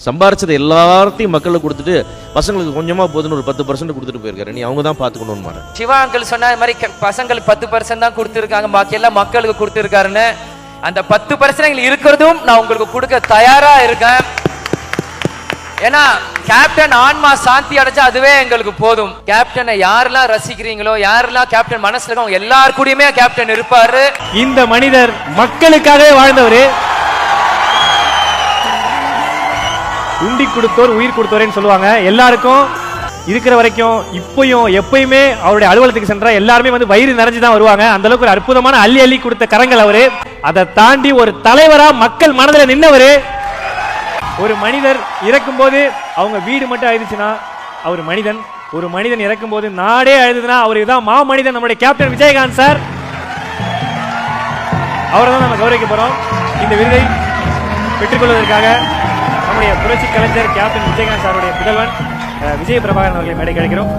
சம்பாரிச்சது எல்லாத்தையும் மக்களுக்கு கொடுத்துட்டு பசங்களுக்கு கொஞ்சமாக போதுன்னு ஒரு 10% கொடுத்துட்டு போயிருக்காரு. நீ அவங்க தான் பார்த்துக்கணும்னு மாறேன். சிவா அங்கிள் சொன்ன மாதிரி பசங்களுக்கு 10% தான் கொடுத்துருக்காங்க, பாக்கி எல்லாம் மக்களுக்கு கொடுத்துருக்காருன்னு. அந்த 10% இருக்கிறதும் நான் உங்களுக்கு கொடுக்க தயாரா இருக்கேன். ஏன்னா கேப்டன் ஆன்மா சாந்தி அடைஞ்சா அதுவே எங்களுக்கு போதும். கேப்டனை யாரெல்லாம் ரசிக்கிறீங்களோ, யாரெல்லாம் கேப்டன் மனசுல இருக்கோ எல்லார் கூடயுமே கேப்டன் இருப்பாரு. இந்த மனிதர் மக்களுக்காகவே வாழ்ந்தவர், உண்டி கொடுத்தோர் உயிர் கொடுத்தோரேன்னு சொல்லுவாங்க. எல்லாருக்கும் இருக்கிற வரைக்கும் இப்பயும் எப்பயுமே அவருடைய அலுவலகத்துக்கு சென்றா எல்லாருமே வந்து வயிறு நிறைஞ்சுதான் வருவாங்க. அந்த அளவுக்கு ஒரு அற்புதமான அள்ளி அள்ளி கொடுத்த கரங்கள் அவரு. அதை தாண்டி ஒரு தலைவரா மக்கள் மனதில் நின்னவரு. ஒரு மனிதர் இறக்கும் போது அவங்க வீடு மட்டும் ஆயிடுச்சுன்னா அவர் மனிதன். ஒரு மனிதன் இறக்கும் போது நாடே அழுதுனா அவருக்கு தான் மாமனிதன் நம்முடைய கேப்டன் விஜயகாந்த் சார். அவரை தான் நம்ம கௌரவிக்க போறோம். இந்த விருதை பெற்றுக்கொள்வதற்காக நம்முடைய புரட்சி கலைஞர் கேப்டன் விஜயகாந்த் சாருடைய புதல்வன் விஜய பிரபாகரன் அவர்களை மேடை கிடைக்கிறோம்.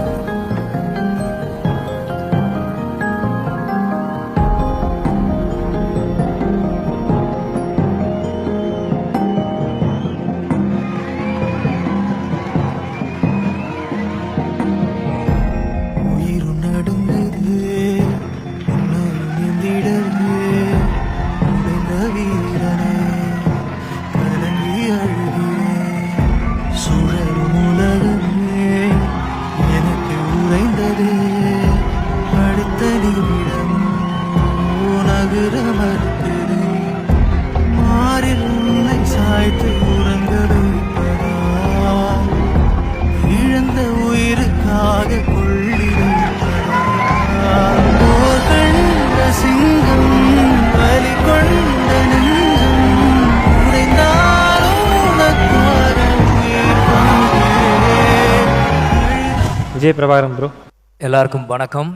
இழந்த உயிருக்காக சிங்கம் வலி கொண்ட விஜய் பிரபாகரன் ப்ரோ. எல்லாருக்கும் வணக்கம்.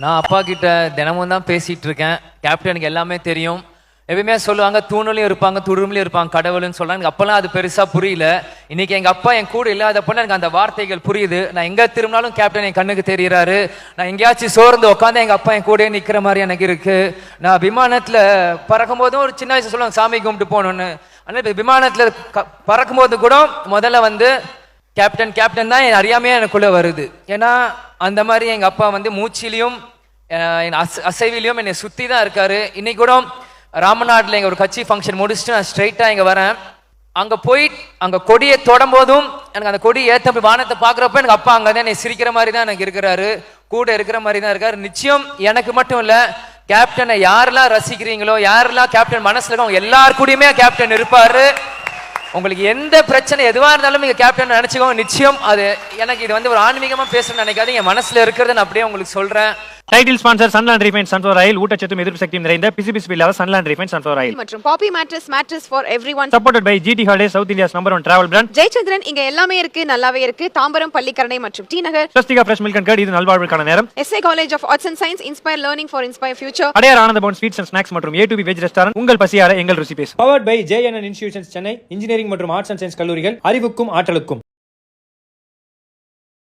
நான் அப்பா கிட்ட தினமும் தான் பேசிட்டு இருக்கேன். கேப்டனுக்கு எல்லாமே தெரியும். எப்பயுமே சொல்லுவாங்க தூணுலையும் இருப்பாங்க துரும்புலையும் இருப்பாங்க கடவுள்னு சொல்றாங்க. எனக்கு அப்பெல்லாம் அது பெருசா புரியல. இன்னைக்கு எங்க அப்பா என் கூட இல்லாதப்ப எனக்கு அந்த வார்த்தைகள் புரியுது. நான் எங்க திரும்பினாலும் கேப்டன் என் கண்ணுக்கு தெரியுறாரு. நான் எங்கேயாச்சும் சோர்ந்து உட்காந்து எங்க அப்பா என் கூட நிக்கிற மாதிரி எனக்கு இருக்கு. நான் விமானத்துல பறக்கும் போதும் ஒரு சின்ன வயசு சொல்லுவாங்க சாமி கும்பிட்டு போகணும்னு. ஆனால் விமானத்துல பறக்கும் போது கூட முதல்ல வந்து கேப்டன் கேப்டன் தான் என் அறியாமையே எனக்குள்ள வருது. ஏன்னா அந்த மாதிரி எங்க அப்பா வந்து மூச்சிலையும் அசைவிலையும் என்னை சுத்தி தான் இருக்காரு. இன்னைக்கு கூட ராமநாட்டில் எங்க ஒரு கட்சி ஃபங்க்ஷன் முடிச்சுட்டு நான் ஸ்ட்ரைட்டா இங்க வரேன். அங்க போய் அங்க கொடியை தொடும் போதும் எனக்கு அந்த கொடி ஏத்த வானத்தை பாக்குறப்ப எனக்கு அப்பா அங்கதான் என்னை சிரிக்கிற மாதிரி தான் எனக்கு இருக்கிறாரு, கூட இருக்கிற மாதிரி தான் இருக்காரு. நிச்சயம் எனக்கு மட்டும் இல்ல, கேப்டனை யாரெல்லாம் ரசிக்கிறீங்களோ, யாரெல்லாம் கேப்டன் மனசுல இருக்கோ எல்லார் கூடயுமே கேப்டன் இருப்பாரு. உங்களுக்கு எந்த பிரச்சனை எதுவா இருந்தாலும் நீங்க கேப்டன் நினைச்சுக்கோங்க. நிச்சயம் அது எனக்கு இது வந்து ஒரு ஆன்மீகமா பேசணும்னு நினைக்காது, என் மனசுல இருக்கிறத நான் அப்படியே உங்களுக்கு சொல்றேன். Title sponsor Sunland refined sunflower oil. ஊட்டச்சத்தும் எதிர்ப்பு சக்தியும் நிறைந்த பிசிபிசி இல்லாத சன்லாண்ட் ரீஃபைண்ட் சன்ஃப்ளவர் ஆயில் மற்றும் Poppy mattress for everyone. Supported by GT holiday, South India's number 1 travel brand. Jayachandran இங்க எல்லாமே இருக்கு, நல்லாவே இருக்கு. தாம்பரம், பள்ளிக்கரணை மற்றும் T Nagar. Swastika fresh milk and curd, இது நல்வாழ்வுக்கான நேரம். SA college of arts and science, inspire learning for inspire future. Adyar Ananda Bhavan sweets and snacks மற்றும் A to B veg restaurant. உங்கள் பசியார எங்கள் ருசி பேசும். Powered by JNN institutions Chennai. Engineering மற்றும் ஆர்ட்ஸ் அண்ட் சயின்ஸ் கல்லூரிகள், அறிவுக்கும் ஆற்றலுக்கும்.